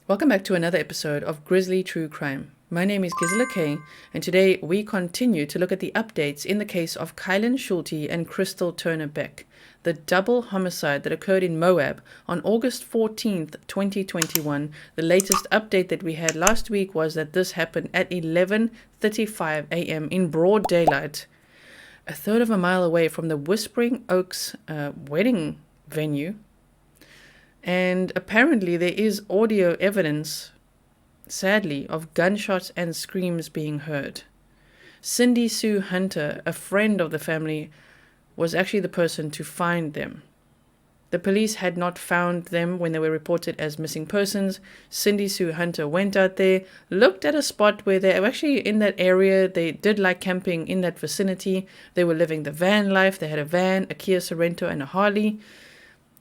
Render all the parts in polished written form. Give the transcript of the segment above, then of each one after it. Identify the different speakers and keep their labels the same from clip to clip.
Speaker 1: Welcome back to another episode of Grizzly True Crime. My name is Gisela K, and today we continue to look at the updates in the case of Kylen Schulte and Crystal Turner-Beck, the double homicide that occurred in Moab on August 14th, 2021. The latest update that we had last week was that this happened at 11:35 a.m. in broad daylight, a third of a mile away from the Whispering Oaks wedding venue. And apparently there is audio evidence, sadly, of gunshots and screams being heard. Cindy Sue Hunter, a friend of the family, was actually the person to find them. The police had not found them when they were reported as missing persons. Cindy Sue Hunter went out there, looked at a spot where they were actually in that area. They did like camping in that vicinity. They were living the van life. They had a van, a Kia Sorento, and a Harley.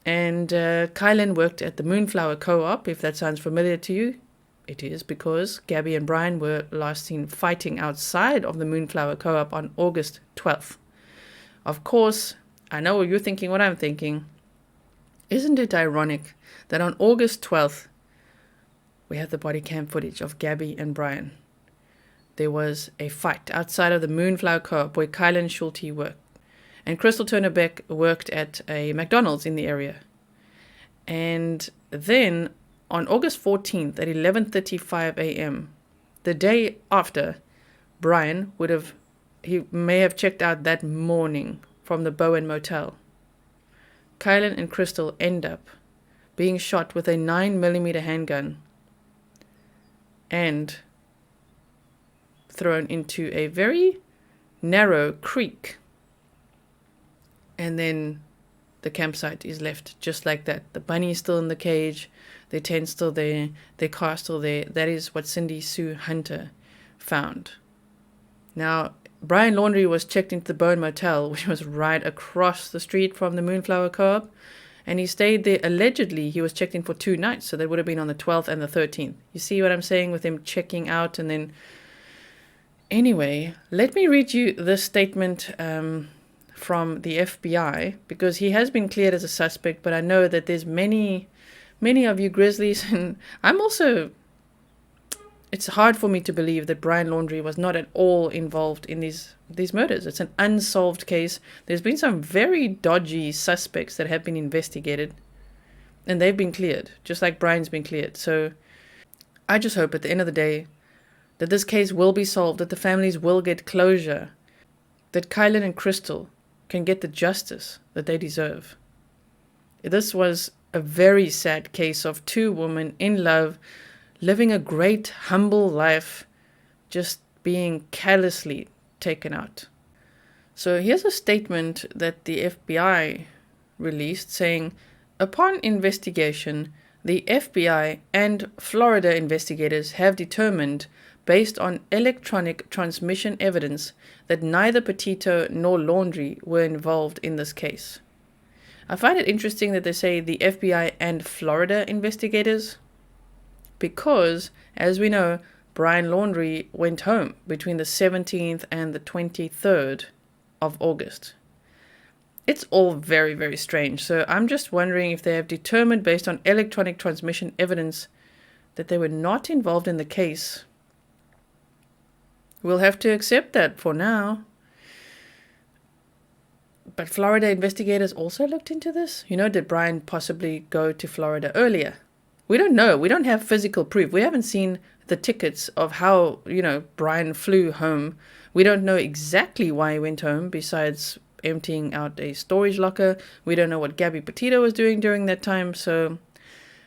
Speaker 1: And Kylen worked at the Moonflower Co-op, if that sounds familiar to you. It is, because Gabby and Brian were last seen fighting outside of the Moonflower Co-op on August 12th. Of course, I know you're thinking what I'm thinking. Isn't it ironic that on August 12th, we have the body cam footage of Gabby and Brian? There was a fight outside of the Moonflower Co-op where Kylen Schulte worked. And Crystal Turner-Beck worked at a McDonald's in the area. And then on August 14th at 11:35 a.m., the day after, Brian he may have checked out that morning from the Bowen Motel. Kylen and Crystal end up being shot with a 9mm handgun and thrown into a very narrow creek. And then the campsite is left just like that. The bunny is still in the cage, their tent's still there, their car's still there. That is what Cindy Sue Hunter found. Now, Brian Laundrie was checked into the Bowen Motel, which was right across the street from the Moonflower Co-op, and he stayed there. Allegedly, he was checked in for 2 nights, so that would have been on the 12th and the 13th. You see what I'm saying with him checking out and then... Anyway, let me read you this statement from the FBI, because he has been cleared as a suspect, but I know that there's many of you Grizzlies, and I'm also, it's hard for me to believe that Brian Laundrie was not at all involved in these murders. It's an unsolved case. There's been some very dodgy suspects that have been investigated, and they've been cleared, just like Brian's been cleared. So I just hope at the end of the day that this case will be solved, that the families will get closure, that Kylen and Crystal can get the justice that they deserve. This was a very sad case of 2 women in love, living a great, humble life, just being callously taken out. So here's a statement that the FBI released saying, upon investigation, the FBI and Florida investigators have determined, based on electronic transmission evidence, that neither Petito nor Laundrie were involved in this case. I find it interesting that they say the FBI and Florida investigators, because, as we know, Brian Laundrie went home between the 17th and the 23rd of August. It's all very, very strange. So I'm just wondering if they have determined, based on electronic transmission evidence, that they were not involved in the case. We'll have to accept that for now. But Florida investigators also looked into this? Did Brian possibly go to Florida earlier? We don't know. We don't have physical proof. We haven't seen the tickets of how, Brian flew home. We don't know exactly why he went home, besides emptying out a storage locker. We don't know what Gabby Petito was doing during that time. So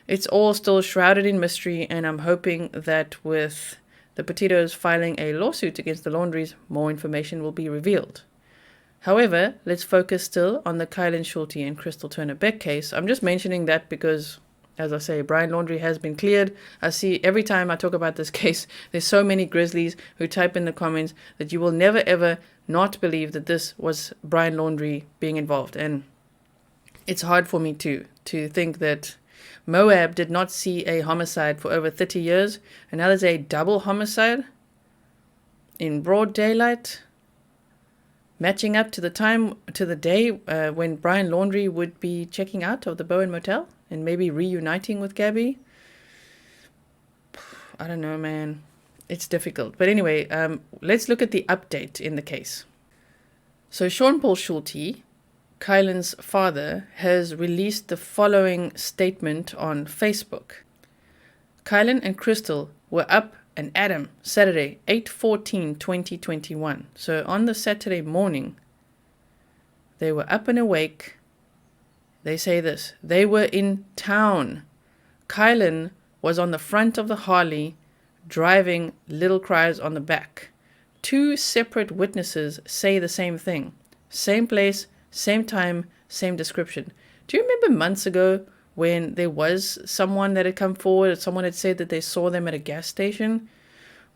Speaker 1: it's all still shrouded in mystery, and I'm hoping that with the Petitos filing a lawsuit against the Laundries, more information will be revealed. However, let's focus still on the Kylen Schulte and Crystal Turner-Beck case. I'm just mentioning that because, as I say, Brian Laundrie has been cleared. I see every time I talk about this case, there's so many Grizzlies who type in the comments that you will never ever not believe that this was Brian Laundrie being involved. And it's hard for me to think that Moab did not see a homicide for over 30 years, and now there's a double homicide in broad daylight, matching up to the day when Brian Laundrie would be checking out of the Bowen Motel and maybe reuniting with Gabby. I don't know, man. It's difficult. But anyway, let's look at the update in the case. So Sean Paul Schulte, Kylen's father, has released the following statement on Facebook. Kylen and Crystal were up and at 'em Saturday, 8/14/2021. So on the Saturday morning, they were up and awake. They say this. They were in town. Kylen was on the front of the Harley, driving Little Cries on the back. 2 separate witnesses say the same thing. Same place, same time, same description. Do you remember months ago when there was someone that had come forward, someone had said that they saw them at a gas station?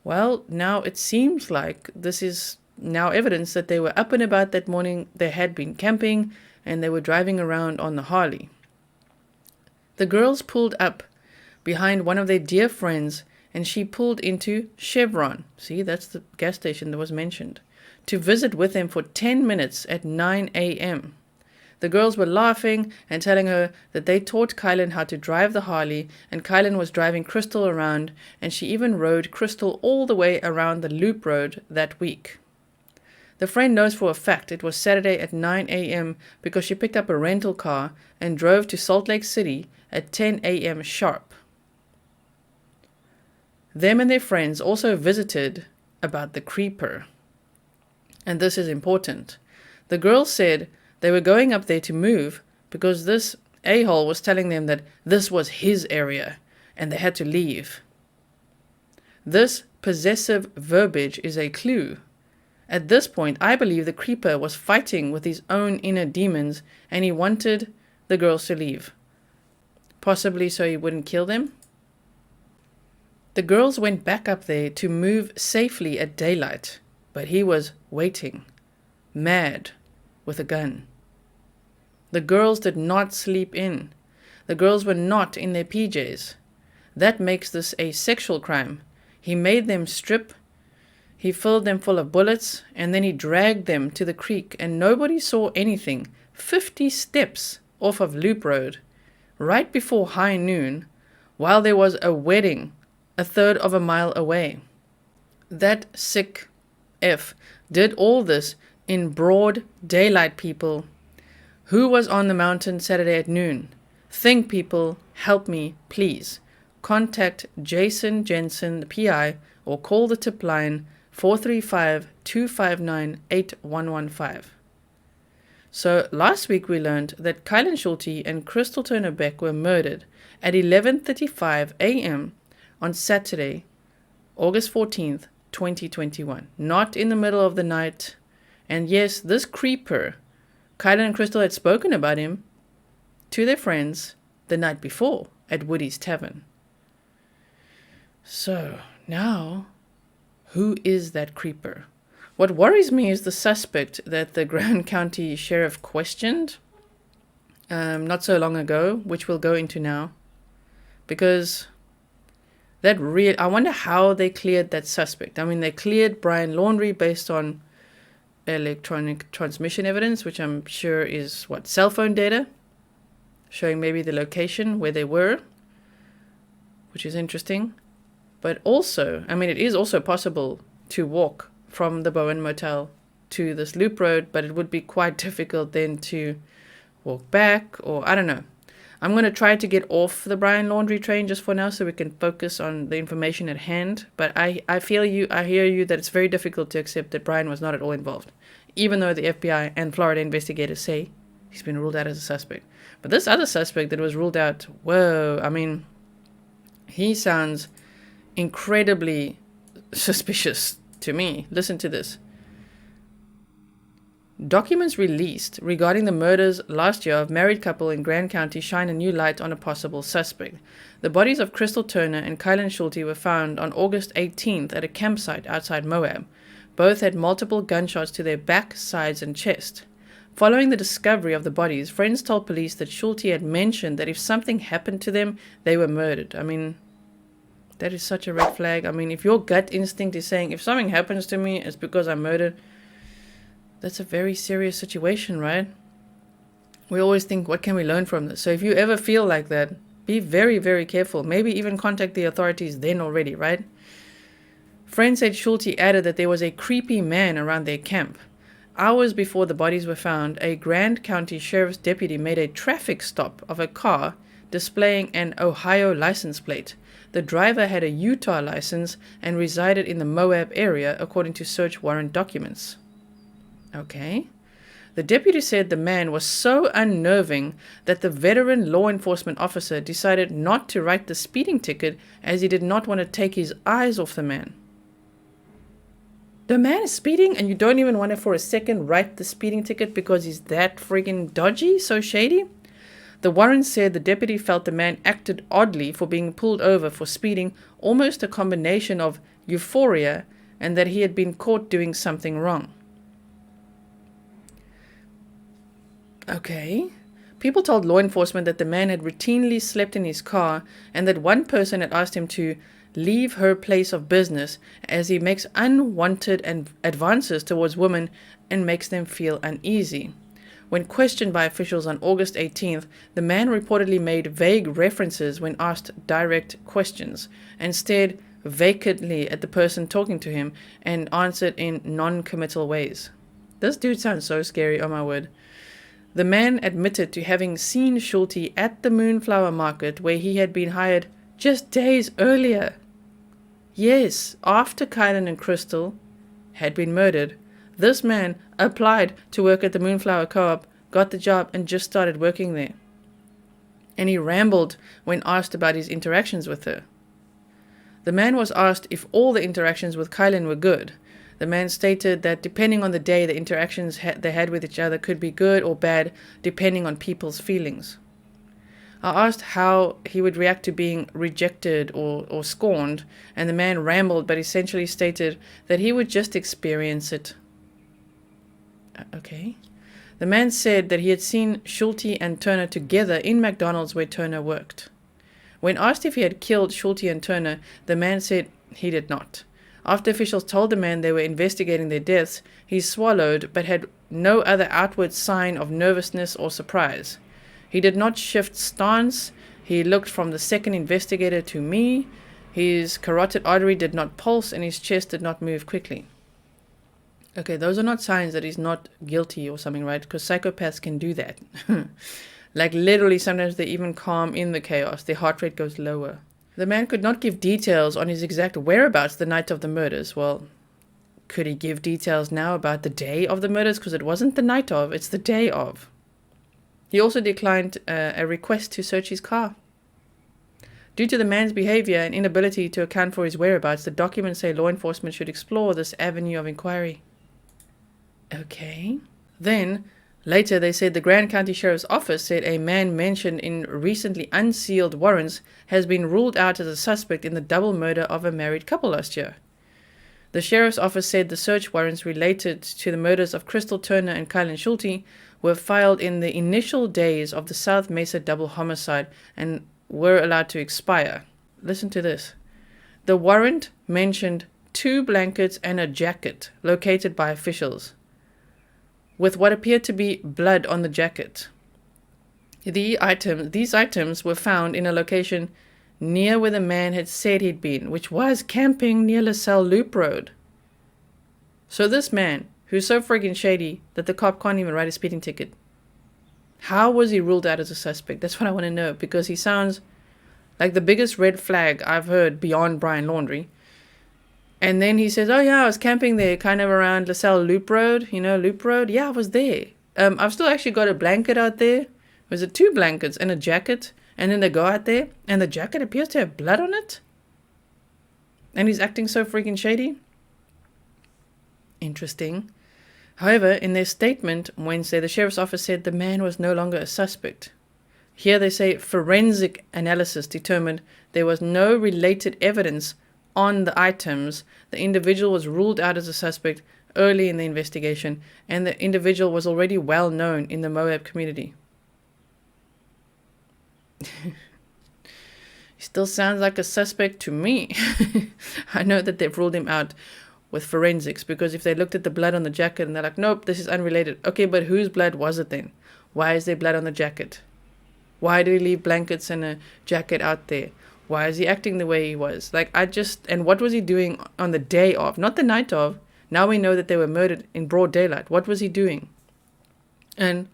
Speaker 1: Well, now it seems like this is now evidence that they were up and about that morning. They had been camping and they were driving around on the Harley. The girls pulled up behind one of their dear friends and she pulled into Chevron. See, that's the gas station that was mentioned. To visit with them for 10 minutes at 9 a.m. The girls were laughing and telling her that they taught Kylen how to drive the Harley, and Kylen was driving Crystal around, and she even rode Crystal all the way around the loop road that week. The friend knows for a fact it was Saturday at 9 a.m. because she picked up a rental car and drove to Salt Lake City at 10 a.m. sharp. Them and their friends also visited about the creeper. And this is important. The girls said they were going up there to move because this a-hole was telling them that this was his area and they had to leave. This possessive verbiage is a clue. At this point, I believe the creeper was fighting with his own inner demons and he wanted the girls to leave. Possibly so he wouldn't kill them. The girls went back up there to move safely at daylight, but he was waiting, mad, with a gun. The girls did not sleep in. The girls were not in their PJs. That makes this a sexual crime. He made them strip, he filled them full of bullets, and then he dragged them to the creek, and nobody saw anything. 50 steps off of Loop Road, right before high noon, while there was a wedding a third of a mile away. That sick F did all this in broad daylight, people. Who was on the mountain Saturday at noon? Think, people. Help me, please. Contact Jason Jenson, the PI, or call the tip line 435-259-8115. So last week we learned that Kylen Schulte and Crystal Turner-Beck were murdered at 11:35 a.m. on Saturday, August 14th, 2021. Not in the middle of the night. And yes, this creeper, Kylen and Crystal had spoken about him to their friends the night before at Woody's Tavern. So now, who is that creeper? What worries me is the suspect that the Grand County Sheriff questioned not so long ago, which we'll go into now. Because I wonder how they cleared that suspect. I mean, they cleared Brian Laundrie based on electronic transmission evidence, which I'm sure is cell phone data, showing maybe the location where they were, which is interesting. But also, I mean, it is also possible to walk from the Bowen Motel to this loop road, but it would be quite difficult then to walk back, or I don't know. I'm going to try to get off the Brian Laundrie train just for now so we can focus on the information at hand. But I hear you that it's very difficult to accept that Brian was not at all involved, even though the FBI and Florida investigators say he's been ruled out as a suspect. But this other suspect that was ruled out, whoa, I mean, he sounds incredibly suspicious to me. Listen to this. Documents released regarding the murders last year of married couple in Grand County shine a new light on a possible suspect. The bodies of Crystal Turner and Kylen Schulte were found on August 18th at a campsite outside Moab. Both had multiple gunshots to their back, sides, and chest. Following the discovery of the bodies, friends told police that Schulte had mentioned that if something happened to them, they were murdered. I mean, that is such a red flag. I mean, if your gut instinct is saying, if something happens to me, it's because I'm murdered, that's a very serious situation, right? We always think, what can we learn from this? So if you ever feel like that, Be very, very careful. Maybe even contact the authorities then already, right? Friends said Schulte added that there was a creepy man around their camp. Hours before the bodies were found, a Grand County Sheriff's deputy made a traffic stop of a car displaying an Ohio license plate. The driver had a Utah license and resided in the Moab area, according to search warrant documents. Okay. The deputy said the man was so unnerving that the veteran law enforcement officer decided not to write the speeding ticket as he did not want to take his eyes off the man. The man is speeding and you don't even want to for a second write the speeding ticket because he's that friggin' dodgy, so shady? The warrant said the deputy felt the man acted oddly for being pulled over for speeding, almost a combination of euphoria and that he had been caught doing something wrong. Okay. People told law enforcement that the man had routinely slept in his car and that one person had asked him to leave her place of business as he makes unwanted advances towards women and makes them feel uneasy. When questioned by officials on August 18th, the man reportedly made vague references when asked direct questions and stared vacantly at the person talking to him and answered in non-committal ways. This dude sounds so scary, oh my word. The man admitted to having seen Schulte at the Moonflower Market where he had been hired just days earlier. Yes, after Kylen and Crystal had been murdered, this man applied to work at the Moonflower Co-op, got the job, and just started working there. And he rambled when asked about his interactions with her. The man was asked if all the interactions with Kylen were good. The man stated that depending on the day, the interactions they had with each other could be good or bad, depending on people's feelings. I asked how he would react to being rejected or scorned, and the man rambled but essentially stated that he would just experience it. Okay. The man said that he had seen Schulte and Turner together in McDonald's where Turner worked. When asked if he had killed Schulte and Turner, the man said he did not. After officials told the man they were investigating their deaths, he swallowed but had no other outward sign of nervousness or surprise. He did not shift stance. He looked from the second investigator to me. His carotid artery did not pulse and his chest did not move quickly. Okay, those are not signs that he's not guilty or something, right? Because psychopaths can do that. Like literally sometimes they even calm in the chaos. Their heart rate goes lower. The man could not give details on his exact whereabouts the night of the murders. Well, could he give details now about the day of the murders? Because it wasn't the night of, it's the day of. He also declined a request to search his car. Due to the man's behavior and inability to account for his whereabouts, the documents say law enforcement should explore this avenue of inquiry. Okay. Then, later they said the Grand County Sheriff's Office said a man mentioned in recently unsealed warrants has been ruled out as a suspect in the double murder of a married couple last year. The Sheriff's Office said the search warrants related to the murders of Crystal Turner and Kylen Schulte were filed in the initial days of the South Mesa double homicide and were allowed to expire. Listen to this. The warrant mentioned 2 blankets and a jacket located by officials, with what appeared to be blood on the jacket. These items were found in a location near where the man had said he'd been, which was camping near LaSalle Loop Road. So this man, who's so friggin' shady that the cop can't even write a speeding ticket, how was he ruled out as a suspect? That's what I want to know, because he sounds like the biggest red flag I've heard beyond Brian Laundrie. And then he says, oh yeah, I was camping there kind of around LaSalle Loop Road, Loop Road. Yeah, I was there. I've still actually got a blanket out there. Was it 2 blankets and a jacket? And then they go out there and the jacket appears to have blood on it. And he's acting so freaking shady. Interesting. However, in their statement Wednesday, the sheriff's office said the man was no longer a suspect. Here they say forensic analysis determined there was no related evidence on the items. The individual was ruled out as a suspect early in the investigation, and the individual was already well known in the Moab community. He still sounds like a suspect to me. I know that they've ruled him out with forensics, because if they looked at the blood on the jacket and they're like, nope, this is unrelated. Okay, but whose blood was it then? Why is there blood on the jacket? Why did he leave blankets and a jacket out there? Why is he acting the way he was? And what was he doing on the day of? Not the night of. Now we know that they were murdered in broad daylight. What was he doing? And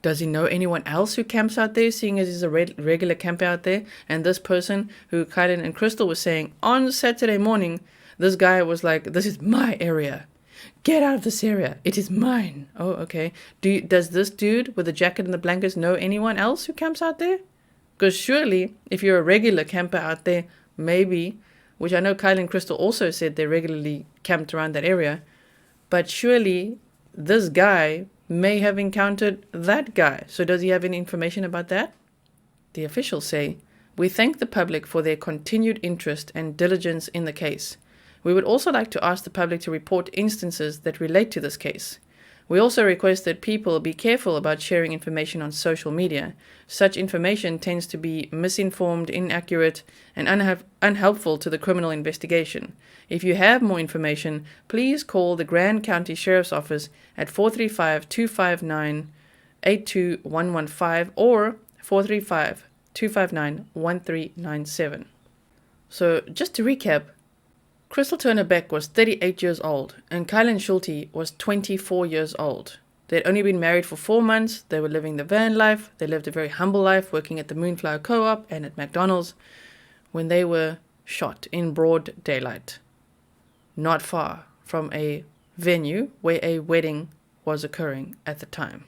Speaker 1: does he know anyone else who camps out there, seeing as he's a regular camper out there? And this person who Kylen and Crystal was saying on Saturday morning, this guy was like, this is my area. Get out of this area. It is mine. Oh, okay. Does this dude with the jacket and the blankets know anyone else who camps out there? Because surely, if you're a regular camper out there, maybe, which I know Kylen and Crystal also said they regularly camped around that area, but surely this guy may have encountered that guy. So does he have any information about that? The officials say, "We thank the public for their continued interest and diligence in the case. We would also like to ask the public to report instances that relate to this case. We also request that people be careful about sharing information on social media. Such information tends to be misinformed, inaccurate, and unhelpful to the criminal investigation. If you have more information, please call the Grand County Sheriff's Office at 435-259-82115 or 435-259-1397. So, just to recap, Crystal Turner-Beck was 38 years old, and Kylen Schulte was 24 years old. They'd only been married for 4 months, they were living the van life, they lived a very humble life, working at the Moonflower Co-op and at McDonald's, when they were shot in broad daylight, not far from a venue where a wedding was occurring at the time.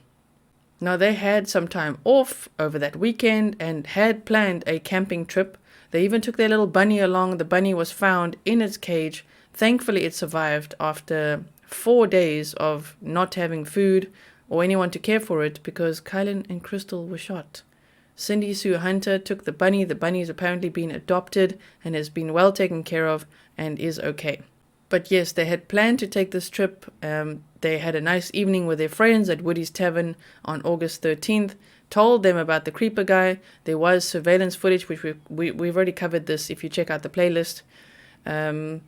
Speaker 1: Now, they had some time off over that weekend and had planned a camping trip. They even took their little bunny along. The bunny was found in its cage. Thankfully, it survived after 4 days of not having food or anyone to care for it because Kylen and Crystal were shot. Cindy Sue Hunter took the bunny. The bunny has apparently been adopted and has been well taken care of and is okay. But yes, they had planned to take this trip. They had a nice evening with their friends at Woody's Tavern on August 13th. Told them about the creeper guy. There was surveillance footage, which we've already covered this if you check out the playlist. And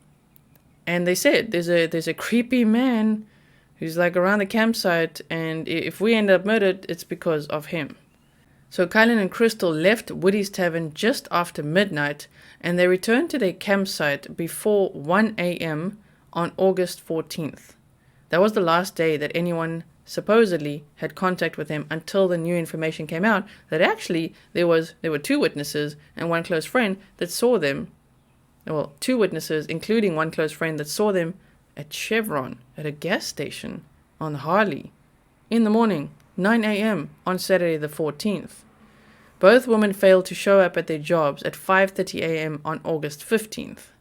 Speaker 1: they said there's a creepy man who's like around the campsite, and if we end up murdered, it's because of him. So Kylen and Crystal left Woody's Tavern just after midnight, and they returned to their campsite before 1 a.m. on August 14th. That was the last day that anyone supposedly had contact with them until the new information came out that actually there were 2 witnesses and 1 close friend that saw them. Well, 2 witnesses, including 1 close friend that saw them at Chevron at a gas station on the Harley in the morning, 9 a.m. on Saturday the 14th. Both women failed to show up at their jobs at 5:30 a.m. on August 15th.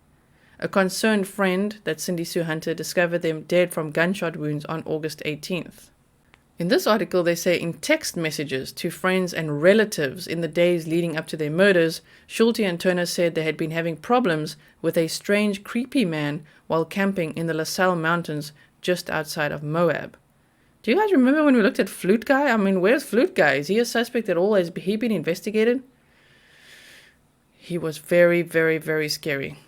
Speaker 1: A concerned friend that Cindy Sue Hunter discovered them dead from gunshot wounds on August 18th. In this article, they say in text messages to friends and relatives in the days leading up to their murders, Schulte and Turner said they had been having problems with a strange, creepy man while camping in the LaSalle Mountains just outside of Moab. Do you guys remember when we looked at Flute Guy? I mean, where's Flute Guy? Is he a suspect at all? Has he been investigated? He was very, very, very scary.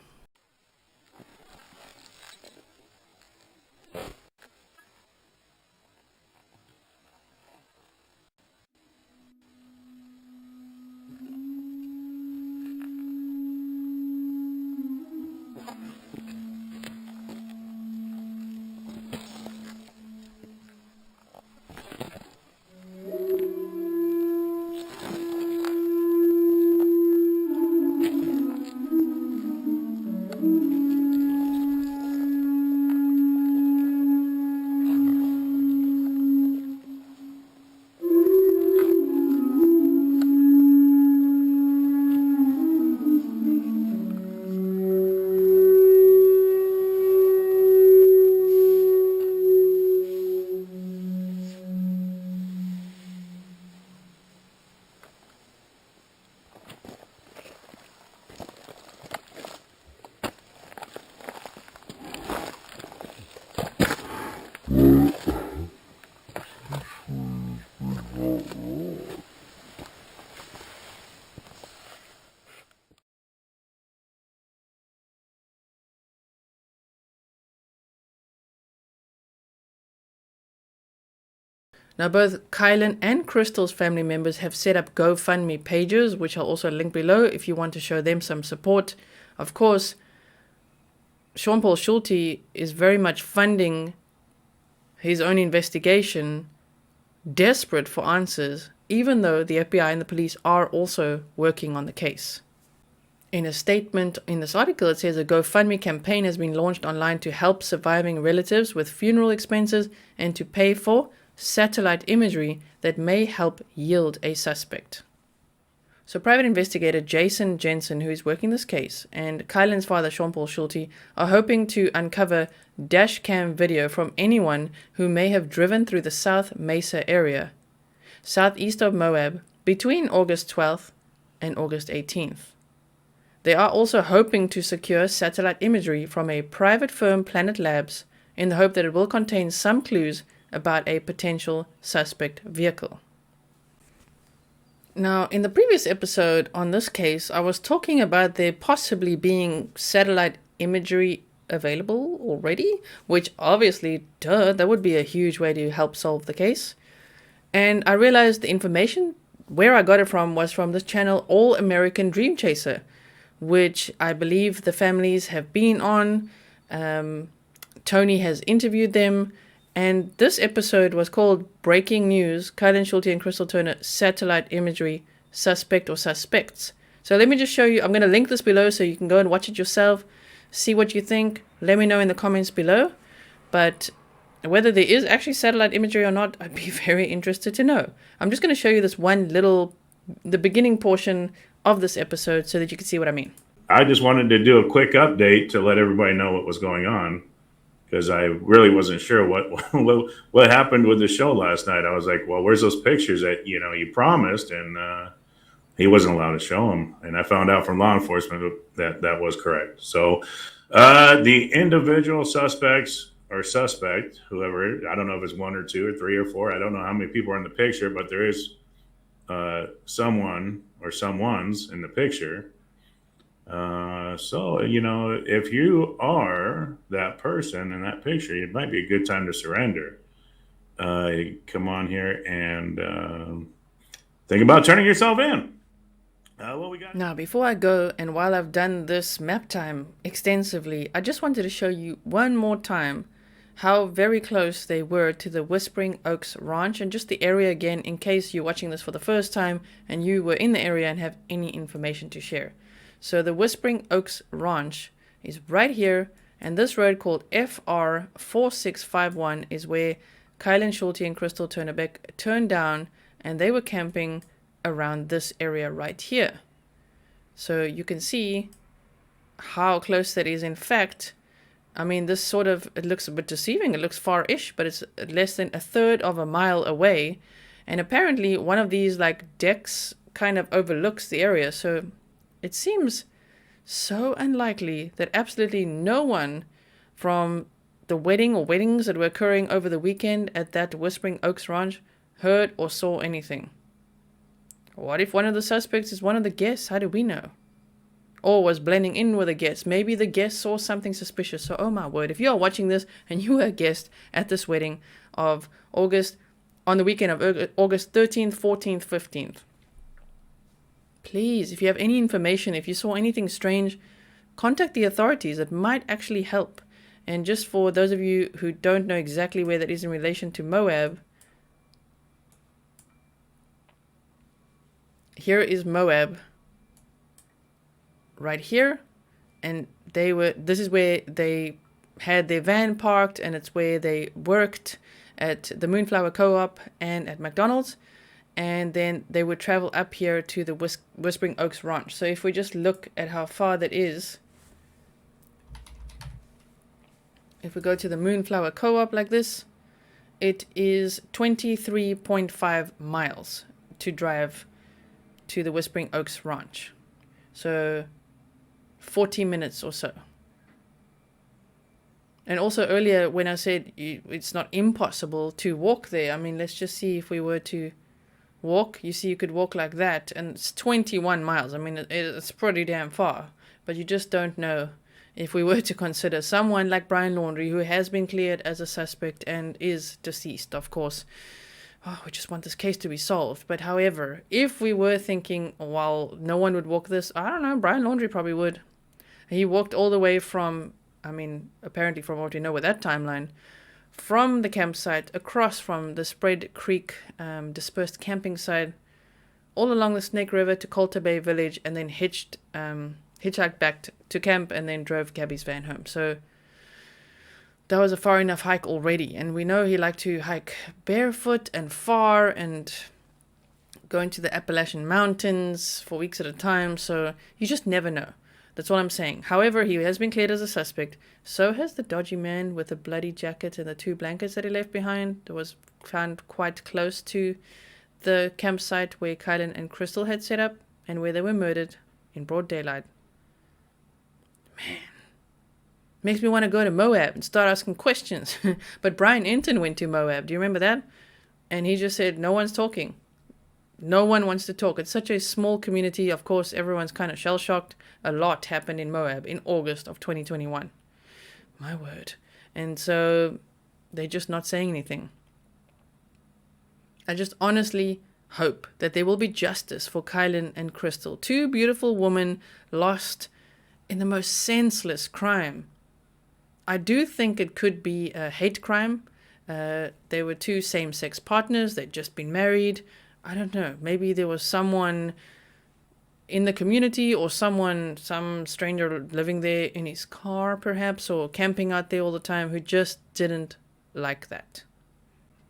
Speaker 1: Now, both Kylen and Crystal's family members have set up GoFundMe pages, which I'll also link below if you want to show them some support. Of course, Sean Paul Schulte is very much funding his own investigation, desperate for answers, even though the FBI and the police are also working on the case. In a statement in this article, it says a GoFundMe campaign has been launched online to help surviving relatives with funeral expenses and to pay for satellite imagery that may help yield a suspect. So private investigator Jason Jenson, who is working this case, and Kylen's father, Sean Paul Schulte, are hoping to uncover dash cam video from anyone who may have driven through the South Mesa area, southeast of Moab, between August 12th and August 18th. They are also hoping to secure satellite imagery from a private firm, Planet Labs, in the hope that it will contain some clues about a potential suspect vehicle. Now, in the previous episode on this case, I was talking about there possibly being satellite imagery available already, which obviously, that would be a huge way to help solve the case. And I realized the information, where I got it from, was from this channel, All American Dream Chaser, which I believe the families have been on. Tony has interviewed them. And this episode was called Breaking News, Kylen Schulte and Crystal Turner, Satellite Imagery, Suspect or Suspects. So let me just show you. I'm going to link this below so you can go and watch it yourself, see what you think. Let me know in the comments below. But whether there is actually satellite imagery or not, I'd be very interested to know. I'm just going to show you this one little, the beginning portion of this episode so that you can see what I mean.
Speaker 2: I just wanted to do a quick update to let everybody know what was going on, because I really wasn't sure what happened with the show last night. I was like, well, where's those pictures that, you promised? And he wasn't allowed to show them. And I found out from law enforcement that was correct. So the individual suspects or suspect, whoever, I don't know if it's one or two or three or four. I don't know how many people are in the picture, but there is someone or someones in the picture. So, if you are that person in that picture, it might be a good time to surrender. Come on here and think about turning yourself in. What we got
Speaker 1: now, before I go, and while I've done this map time extensively, I just wanted to show you one more time how very close they were to the Whispering Oaks Ranch, and just the area again, in case you're watching this for the first time and you were in the area and have any information to share. So the Whispering Oaks Ranch is right here, and this road called FR 4651 is where Kylen Schulte and Crystal Turner-Beck turned down, and they were camping around this area right here. So you can see how close that is. In fact, I mean, this sort of, it looks a bit deceiving. It looks far-ish, but it's less than a third of a mile away. And apparently one of these like decks kind of overlooks the area. So it seems so unlikely that absolutely no one from the wedding or weddings that were occurring over the weekend at that Whispering Oaks Ranch heard or saw anything. What if one of the suspects is one of the guests? How do we know? Or was blending in with a guest. Maybe the guest saw something suspicious. So, oh my word, if you are watching this and you were a guest at this wedding of August, on the weekend of August 13th, 14th, 15th, please, if you have any information, if you saw anything strange, contact the authorities. It might actually help. And just for those of you who don't know exactly where that is in relation to Moab, here is Moab right here, and this is where they had their van parked, and it's where they worked at the Moonflower Co-op and at McDonald's. And then they would travel up here to the Whispering Oaks Ranch. So if we just look at how far that is, if we go to the Moonflower Co-op like this, it is 23.5 miles to drive to the Whispering Oaks Ranch. So 40 minutes or so. And also earlier when I said it's not impossible to walk there, I mean, let's just see if we were to walk. You see, you could walk like that, and it's 21 miles. I mean, it's pretty damn far, but you just don't know if we were to consider someone like Brian Laundrie, who has been cleared as a suspect and is deceased, of course. oh, we just want this case to be solved. But however, if we were thinking, well, no one would walk this, I don't know, Brian Laundrie probably would. He walked all the way from, I mean, apparently from what we know with that timeline, from the campsite, across from the Spread Creek dispersed camping site, all along the Snake River to Coulter Bay Village, and then hitchhiked back to camp, and then drove Gabby's van home. So that was a far enough hike already. And we know he liked to hike barefoot and far and go into the Appalachian Mountains for weeks at a time. So you just never know. That's what I'm saying. However, he has been cleared as a suspect. So has the dodgy man with the bloody jacket and the 2 blankets that he left behind. That was found quite close to the campsite where Kylen and Crystal had set up and where they were murdered in broad daylight. Man. Makes me want to go to Moab and start asking questions. But Brian Enton went to Moab. Do you remember that? And he just said, no one's talking. No one wants to talk. It's such a small community. Of course, everyone's kind of shell-shocked. A lot happened in Moab in August of 2021. My word. And so they're just not saying anything. I just honestly hope that there will be justice for Kylen and Crystal. 2 beautiful women lost in the most senseless crime. I do think it could be a hate crime. They were 2 same-sex partners. They'd just been married. I don't know. Maybe there was someone in the community or some stranger living there in his car perhaps, or camping out there all the time, who just didn't like that.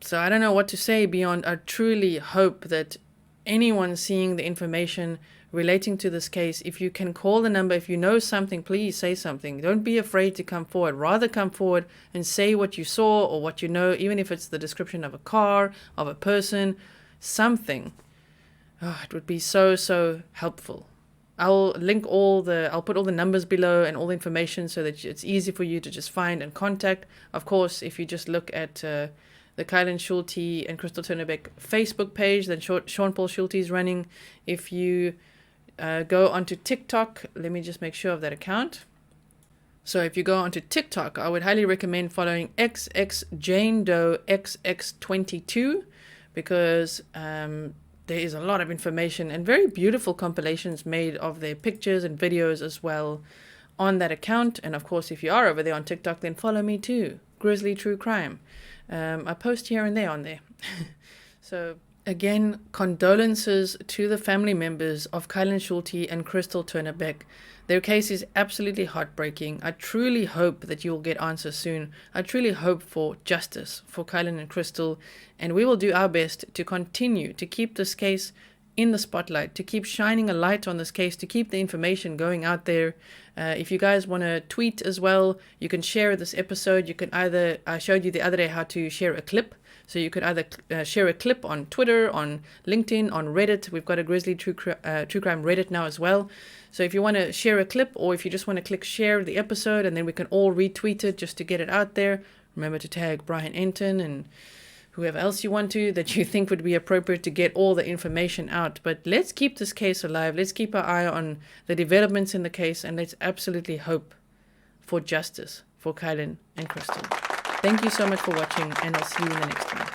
Speaker 1: So I don't know what to say beyond I truly hope that anyone seeing the information relating to this case, if you can call the number, if you know something, please say something. Don't be afraid to come forward. Rather come forward and say what you saw or what you know, even if it's the description of a car, of a person, something. Oh, it would be so helpful. I'll put all the numbers below and all the information so that it's easy for you to just find and contact. Of course, if you just look at the Kylen Schulte and Crystal Turner-Beck Facebook page, then Sean Paul Schulte is running. If you go onto TikTok, let me just make sure of that account. So if you go onto TikTok, I would highly recommend following XXJaneDoe XX22 because there is a lot of information and very beautiful compilations made of their pictures and videos as well on that account. And of course, if you are over there on TikTok, then follow me too, Grizzly True Crime. I post here and there on there. So again, condolences to the family members of Kylen Schulte and Crystal Turner-Beck. Their case is absolutely heartbreaking. I truly hope that you will get answers soon. I truly hope for justice for Kylen and Crystal, and we will do our best to continue to keep this case in the spotlight, to keep shining a light on this case, to keep the information going out there. If you guys want to tweet as well, you can share this episode. You can either, I showed you the other day how to share a clip. So you could either share a clip on Twitter, on LinkedIn, on Reddit. We've got a Grizzly True Crime Reddit now as well. So if you want to share a clip, or if you just want to click share the episode, and then we can all retweet it just to get it out there. Remember to tag Brian Enton and whoever else you want to, that you think would be appropriate to get all the information out. But let's keep this case alive. Let's keep our eye on the developments in the case, and let's absolutely hope for justice for Kylen and Crystal. Thank you so much for watching, and I'll see you in the next one.